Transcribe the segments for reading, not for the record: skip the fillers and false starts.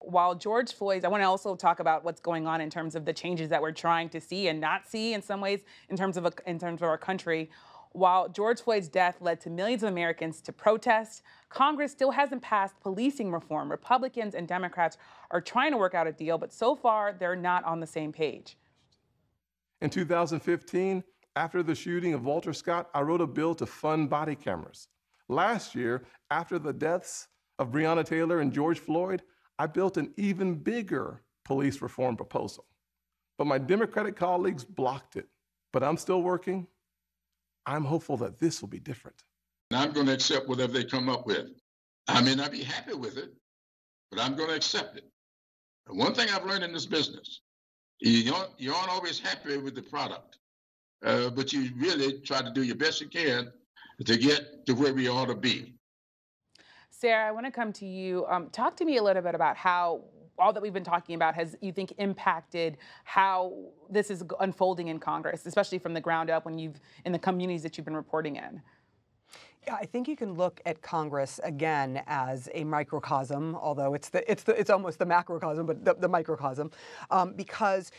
while George Floyd's, I want to also talk about what's going on in terms of the changes that we're trying to see and not see in some ways in terms of our country. While George Floyd's death led to millions of Americans to protest, Congress still hasn't passed policing reform. Republicans and Democrats are trying to work out a deal, but so far they're not on the same page. In 2015, after the shooting of Walter Scott, I wrote a bill to fund body cameras. Last year, after the deaths of Breonna Taylor and George Floyd, I built an even bigger police reform proposal. But my Democratic colleagues blocked it. But I'm still working. I'm hopeful that this will be different. I'm going to accept whatever they come up with. I may not be happy with it, but I'm going to accept it. And one thing I've learned in this business, you aren't always happy with the product, but you really try to do your best you can to get to where we ought to be. Sara, I want to come to you. Talk to me a little bit about how all that we've been talking about has, you think, impacted how this is unfolding in Congress, especially from the ground up in the communities that you've been reporting in. Yeah, I think you can look at Congress again as a microcosm, although it's almost the macrocosm, but the microcosm, because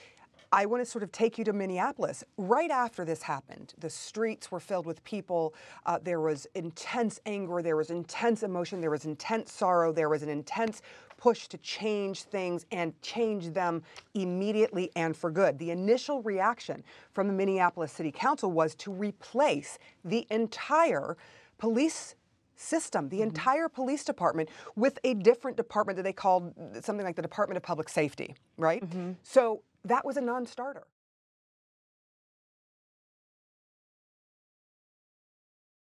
I want to sort of take you to Minneapolis. Right after this happened, the streets were filled with people. There was intense anger. There was intense emotion. There was intense sorrow. There was an intense push to change things and change them immediately and for good. The initial reaction from the Minneapolis City Council was to replace the entire police system, the entire police department, with a different department that they called something like the Department of Public Safety, right? So that was a non-starter.